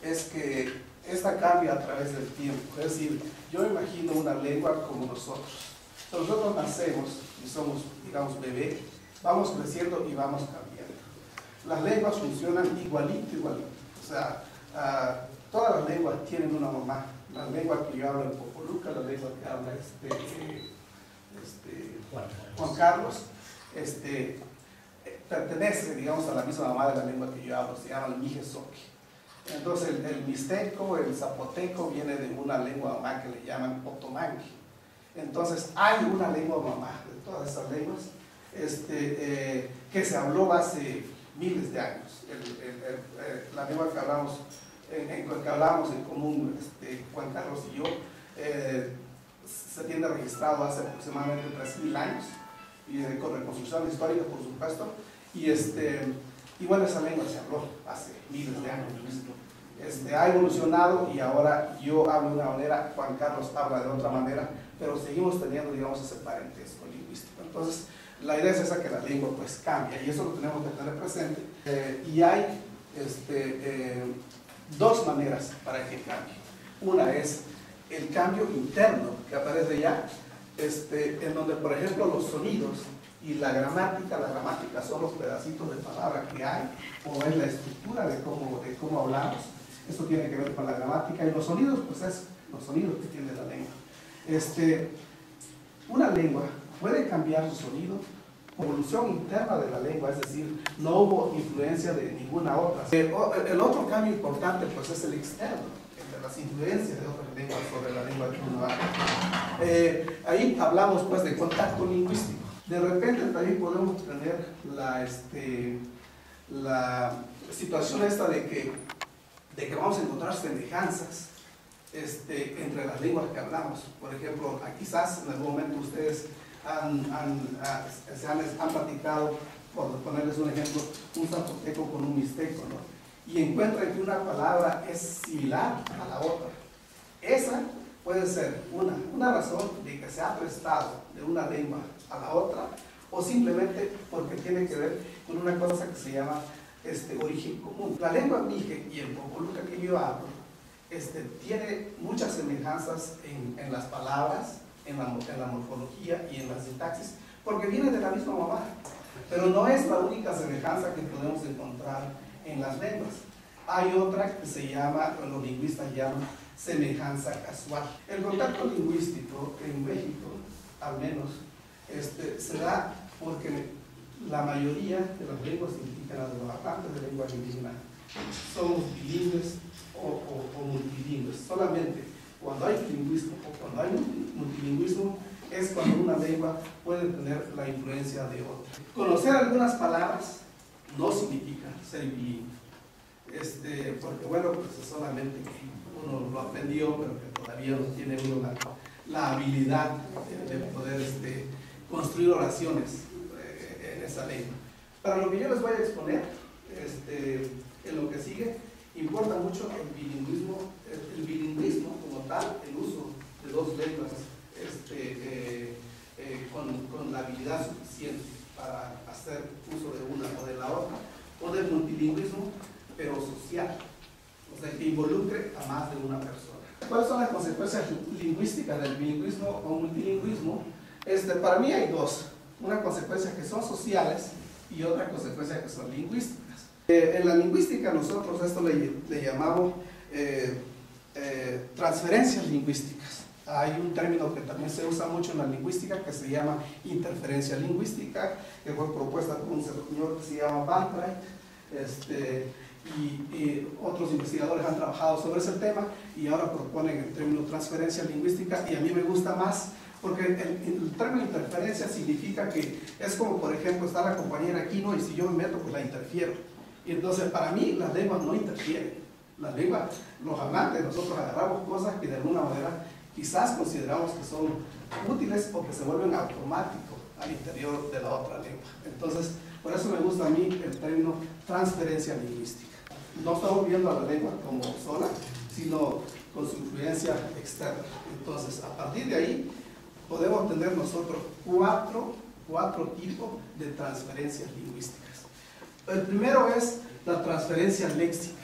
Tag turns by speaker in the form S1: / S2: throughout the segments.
S1: es que esta cambia a través del tiempo. Es decir, yo imagino una lengua como nosotros. Nosotros nacemos y somos, digamos, bebé, vamos creciendo y vamos cambiando. Las lenguas funcionan igualito. O sea, todas las lenguas tienen una mamá. La lengua que yo hablo en Popoluca, la lengua que habla Juan Carlos, pertenece, digamos, a la misma mamá de la lengua que yo hablo, se llama el Mijezoque. Entonces el mixteco, el zapoteco viene de una lengua mamá que le llaman otomangue. Entonces hay una lengua mamá de todas esas lenguas que se habló hace miles de años. La lengua que hablamos, que hablábamos en común, Juan Carlos y yo, se tiene registrado hace aproximadamente 3000 años, y con reconstrucción histórica, por supuesto, y bueno, esa lengua se habló hace miles de años. Ha evolucionado y ahora yo hablo de una manera, Juan Carlos habla de otra manera, pero seguimos teniendo, digamos, ese parentesco lingüístico. Entonces, la idea es esa, que la lengua pues cambia, y eso lo tenemos que tener presente. Y hay dos maneras para que cambie. Una es el cambio interno que aparece ya, en donde, por ejemplo, los sonidos y la gramática son los pedacitos de palabra que hay, o es la estructura de cómo hablamos. Esto tiene que ver con la gramática, y los sonidos, pues es los sonidos que tiene la lengua. Una lengua puede cambiar su sonido, evolución interna de la lengua, es decir, no hubo influencia de ninguna otra. El otro cambio importante, pues, es el externo, de las influencias de otras lenguas sobre la lengua que uno habla. Ahí hablamos, pues, de contacto lingüístico. De repente también podemos tener la situación esta de que vamos a encontrar semejanzas entre las lenguas que hablamos. Por ejemplo, quizás en algún momento ustedes han platicado, por ponerles un ejemplo, un zapoteco con un mixteco, ¿no? Y encuentran que una palabra es similar a la otra. Esa puede ser una razón de que se ha prestado de una lengua a la otra, o simplemente porque tiene que ver con una cosa que se llama origen común. La lengua mije y el popoluca que yo hablo tiene muchas semejanzas en las palabras, en la morfología y en la sintaxis, porque viene de la misma mamá, pero no es la única semejanza que podemos encontrar en las lenguas. Hay otra que se llama, los lingüistas llaman, semejanza casual. El contacto lingüístico en México, al menos, se da porque la mayoría de las lenguas indígenas, de los hablantes de lengua indígena, somos bilingües o multilingües. Solamente cuando hay bilingüismo o cuando hay multilingüismo es cuando una lengua puede tener la influencia de otra. Conocer algunas palabras no significa ser bilingüe, porque bueno, pues es solamente que uno lo aprendió, pero que todavía no tiene uno la habilidad de poder construir oraciones en esa lengua. Para lo que yo les voy a exponer, en lo que sigue, importa mucho el bilingüismo como tal, el uso de dos lenguas con la habilidad suficiente para hacer uso de una o de la otra, o del multilingüismo, pero social, o sea, que involucre a más de una persona. ¿Cuáles son las consecuencias lingüísticas del bilingüismo o multilingüismo? Para mí hay dos, una consecuencia que son sociales y otra consecuencia que son lingüísticas. En la lingüística nosotros esto le llamamos transferencias lingüísticas. Hay un término que también se usa mucho en la lingüística que se llama interferencia lingüística, que fue propuesta por un señor que se llama Van Wright, y otros investigadores han trabajado sobre ese tema y ahora proponen el término transferencia lingüística, y a mí me gusta más porque el término interferencia significa que es como, por ejemplo, está la compañera aquí, ¿no? Y si yo me meto, pues la interfiero. Y entonces, para mí, las lenguas no interfieren. Las lenguas, los hablantes, nosotros agarramos cosas que de alguna manera quizás consideramos que son útiles o que se vuelven automáticos al interior de la otra lengua. Entonces, por eso me gusta a mí el término transferencia lingüística. No estamos viendo a la lengua como sola, sino con su influencia externa. Entonces, a partir de ahí, podemos tener nosotros cuatro tipos de transferencias lingüísticas. El primero es la transferencia léxica.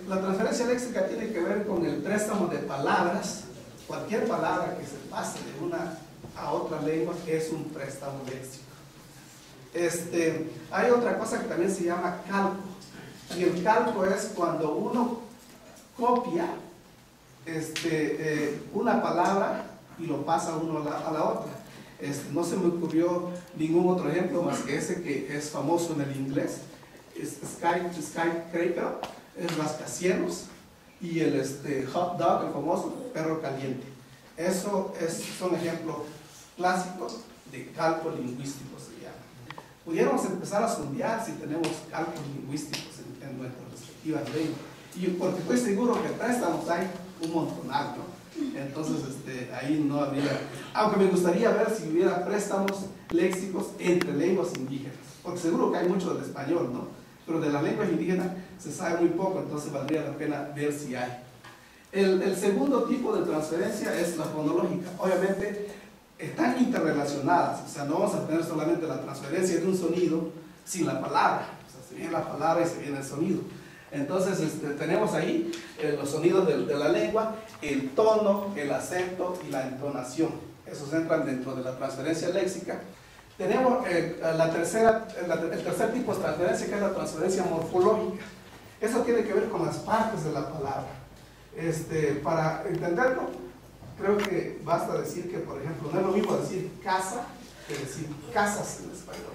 S1: La transferencia léxica tiene que ver con el préstamo de palabras. Cualquier palabra que se pase de una a otra lengua es un préstamo léxico. Hay otra cosa que también se llama calco. Y el calco es cuando uno copia una palabra y lo pasa uno a la otra. No se me ocurrió ningún otro ejemplo más que ese que es famoso en el inglés. Skyscraper, es rascacielos, y el hot dog, el famoso perro caliente. Son ejemplos clásicos de calco lingüístico, se llama. Pudiéramos empezar a sondear si tenemos calcos lingüísticos en nuestras respectivas lenguas, y porque estoy seguro que préstamos hay un montonal, ¿no? Entonces ahí no habría, aunque me gustaría ver si hubiera préstamos léxicos entre lenguas indígenas, porque seguro que hay mucho del español, ¿no? Pero de las lenguas indígenas se sabe muy poco, entonces valdría la pena ver si hay. El segundo tipo de transferencia es la fonológica. Obviamente están interrelacionadas, o sea, no vamos a tener solamente la transferencia de un sonido sin la palabra, o sea, se viene la palabra y se viene el sonido. Entonces tenemos ahí los sonidos de la lengua, el tono, el acento y la entonación. Esos entran dentro de la transferencia léxica. Tenemos el tercer tipo de transferencia, que es la transferencia morfológica. Eso tiene que ver con las partes de la palabra. Para entenderlo, creo que basta decir que, por ejemplo, no es lo mismo decir casa que decir casas en español.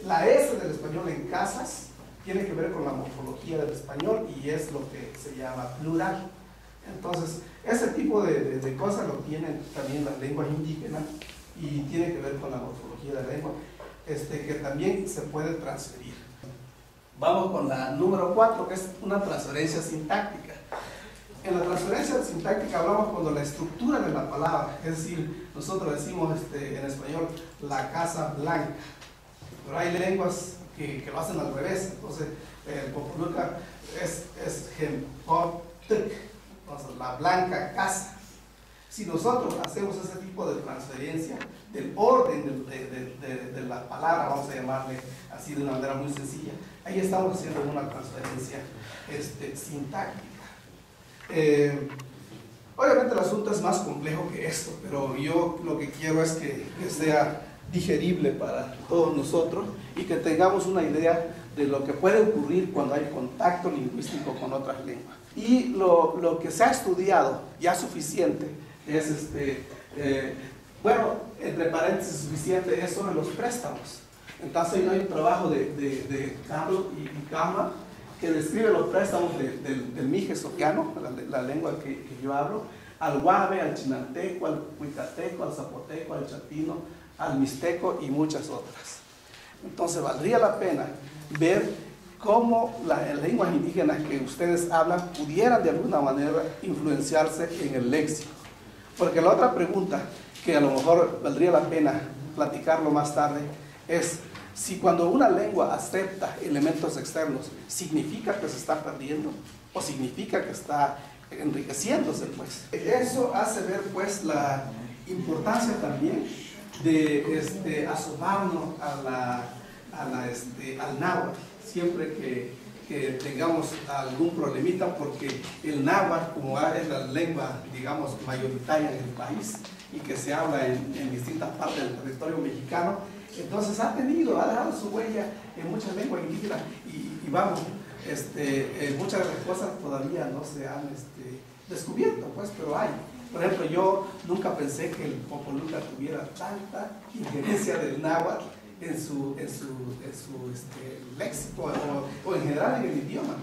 S1: La S del español en casas tiene que ver con la morfología del español y es lo que se llama plural. Entonces, ese tipo de cosas lo tienen también las lenguas indígenas y tiene que ver con la morfología de la lengua, que también se puede transferir. Vamos con la número 4, que es una transferencia sintáctica. En la transferencia sintáctica hablamos cuando la estructura de la palabra, es decir, nosotros decimos en español la casa blanca, pero hay lenguas que lo hacen al revés. Entonces el populuca es entonces la blanca casa. Si nosotros hacemos ese tipo de transferencia del orden de la palabra, vamos a llamarle así de una manera muy sencilla, ahí estamos haciendo una transferencia sintáctica. Obviamente el asunto es más complejo que esto, pero yo lo que quiero es que sea digerible para todos nosotros y que tengamos una idea de lo que puede ocurrir cuando hay contacto lingüístico con otras lenguas. Y lo que se ha estudiado ya suficiente es, bueno, entre paréntesis suficiente, es sobre los préstamos. Entonces hay un trabajo de Carlos y Kama que describe los préstamos del mije soquiano, la lengua que yo hablo, al guave, al chinanteco, al huicateco, al zapoteco, al chatino, al mixteco y muchas otras. Entonces valdría la pena ver cómo las lenguas indígenas que ustedes hablan pudieran de alguna manera influenciarse en el léxico. Porque la otra pregunta, que a lo mejor valdría la pena platicarlo más tarde, es si cuando una lengua acepta elementos externos, ¿significa que se está perdiendo o significa que está enriqueciéndose? Pues eso hace ver pues la importancia también de asomarnos al náhuatl siempre que tengamos algún problemita, porque el náhuatl, como es la lengua, digamos, mayoritaria en el país y que se habla en distintas partes del territorio mexicano, entonces ha dejado su huella en muchas lenguas indígenas y vamos, muchas de las cosas todavía no se han descubierto, pues, pero hay. Por ejemplo, yo nunca pensé que el popoluca tuviera tanta injerencia del náhuatl en su léxico o en general en el idioma.